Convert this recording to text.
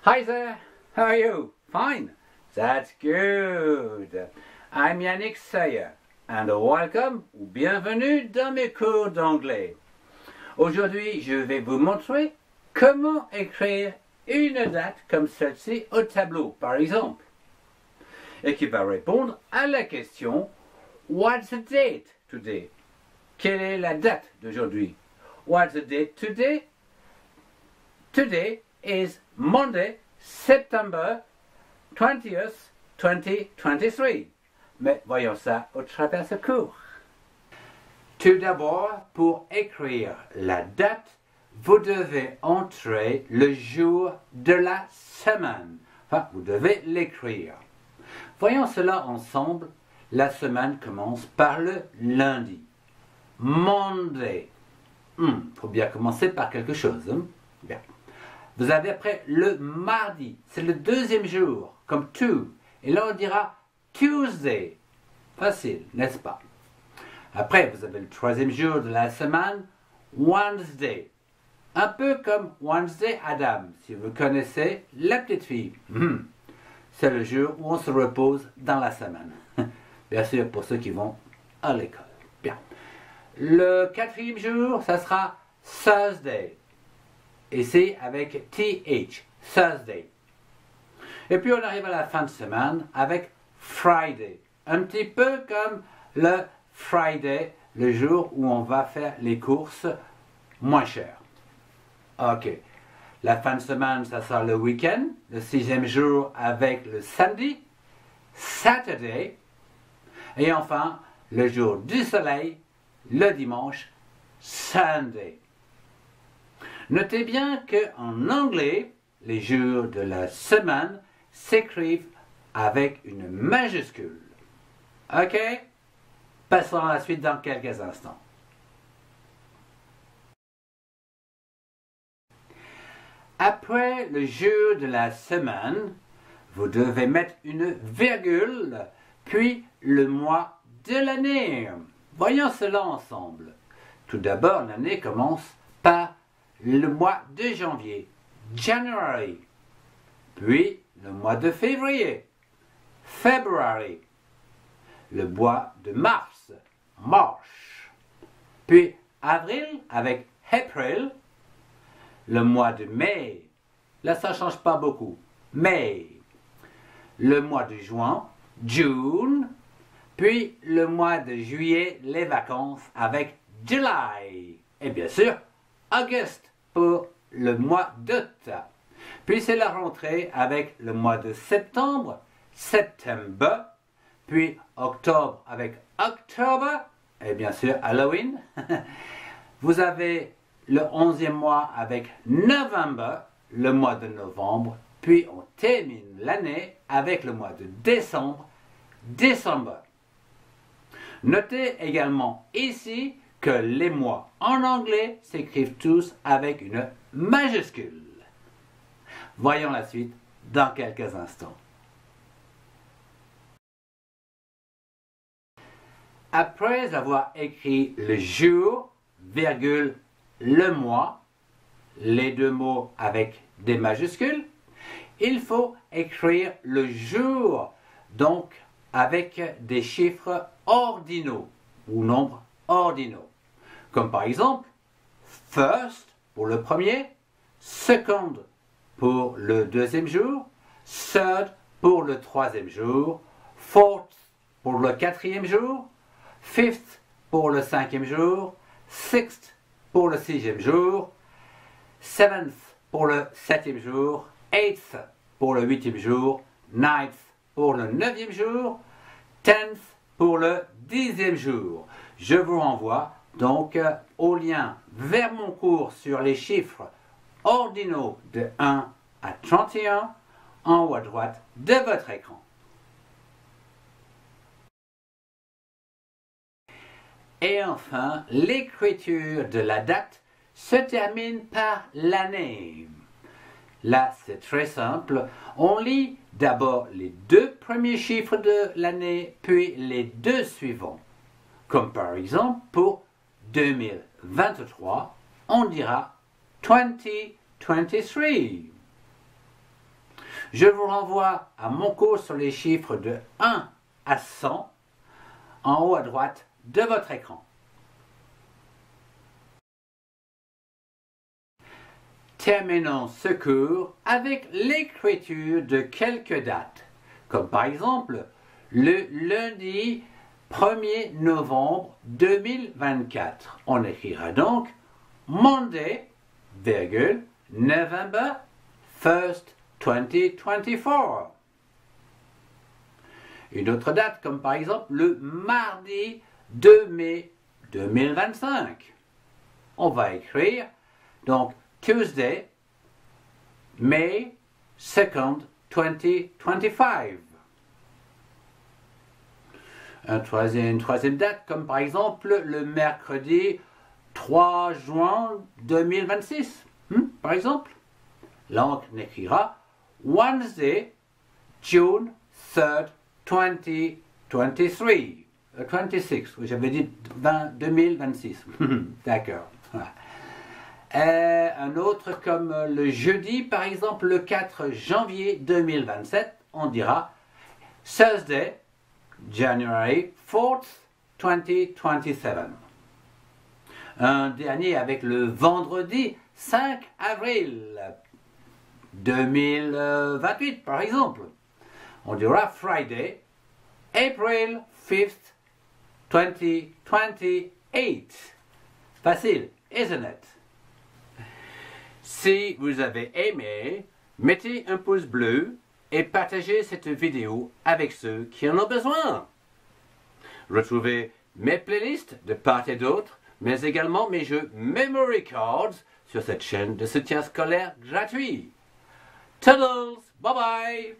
Hi there, how are you? Fine? That's good. I'm Yannick Sayer and welcome ou bienvenue dans mes cours d'anglais. Aujourd'hui, je vais vous montrer comment écrire une date comme celle-ci au tableau, par exemple, et qui va répondre à la question What's the date today? Quelle est la date d'aujourd'hui? What's the date today? Today is Monday, September 20th, 2023. Mais voyons ça au travers ce cours. Tout d'abord, pour écrire la date, vous devez entrer le jour de la semaine. Enfin, vous devez l'écrire. Voyons cela ensemble. La semaine commence par le lundi. Monday. Faut bien commencer par quelque chose. Bien. Vous avez après le mardi. C'est le deuxième jour, comme two. Et là, on dira Tuesday. Facile, n'est-ce pas? Après, vous avez le troisième jour de la semaine, Wednesday. Un peu comme Wednesday Adam, si vous connaissez la petite fille. C'est le jour où on se repose dans la semaine. Bien sûr, pour ceux qui vont à l'école. Bien. Le quatrième jour, ça sera Thursday. Ici, avec TH, Thursday. Et puis, on arrive à la fin de semaine avec Friday. Un petit peu comme le Friday, le jour où on va faire les courses moins chères. Ok. La fin de semaine, ça sera le week-end. Le sixième jour avec le samedi, Saturday. Et enfin, le jour du soleil, le dimanche, Sunday. Notez bien qu'en anglais, les jours de la semaine s'écrivent avec une majuscule. Ok? Passons à la suite dans quelques instants. Après le jour de la semaine, vous devez mettre une virgule, puis le mois de l'année. Voyons cela ensemble. Tout d'abord, l'année commence par le mois de janvier, January. Puis le mois de février, February. Le mois de mars, March. Puis avril avec April. Le mois de mai, là ça ne change pas beaucoup, May. Le mois de juin, June. Puis le mois de juillet, les vacances avec July. Et bien sûr, August pour le mois d'août. Puis c'est la rentrée avec le mois de septembre, September. Puis octobre avec October. Et bien sûr, Halloween. Vous avez le 11e mois avec November, le mois de novembre. Puis on termine l'année avec le mois de décembre, December. Notez également ici que les mois en anglais s'écrivent tous avec une majuscule. Voyons la suite dans quelques instants. Après avoir écrit le jour, virgule, le mois, les deux mots avec des majuscules, il faut écrire le jour, donc avec des chiffres ordinaux ou nombres ordinaux. Comme par exemple, first pour le premier, second pour le deuxième jour, third pour le troisième jour, fourth pour le quatrième jour, fifth pour le cinquième jour, sixth pour le sixième jour, seventh pour le septième jour, eighth pour le huitième jour, ninth pour le neuvième jour, tenth pour le dixième jour. Je vous renvoie donc au lien vers mon cours sur les chiffres ordinaux de 1 à 31 en haut à droite de votre écran. Et enfin, l'écriture de la date se termine par l'année. Là, c'est très simple. On lit d'abord les deux premiers chiffres de l'année, puis les deux suivants. Comme par exemple, pour 2023, on dira 2023. Je vous renvoie à mon cours sur les chiffres de 1 à 100 en haut à droite de votre écran. Terminons ce cours avec l'écriture de quelques dates, comme par exemple le lundi 1er novembre 2024. On écrira donc Monday, November 1st, 2024. Une autre date, comme par exemple le mardi 2 mai 2025. On va écrire donc Tuesday, May 2nd, 2025. Une troisième date, comme par exemple le mercredi 3 juin 2026. Par exemple, là on écrira Wednesday, June 3rd, 2023. 26, j'avais dit 2026. D'accord. Un autre comme le jeudi, par exemple le 4 janvier 2027, on dira Thursday, January 4th, 2027. Un dernier avec le vendredi 5 avril 2028, par exemple. On dira Friday, April 5th, 2028. Facile, isn't it? Si vous avez aimé, mettez un pouce bleu et partagez cette vidéo avec ceux qui en ont besoin. Retrouvez mes playlists de part et d'autre, mais également mes jeux Memory Cards sur cette chaîne de soutien scolaire gratuit. Toodles, bye bye!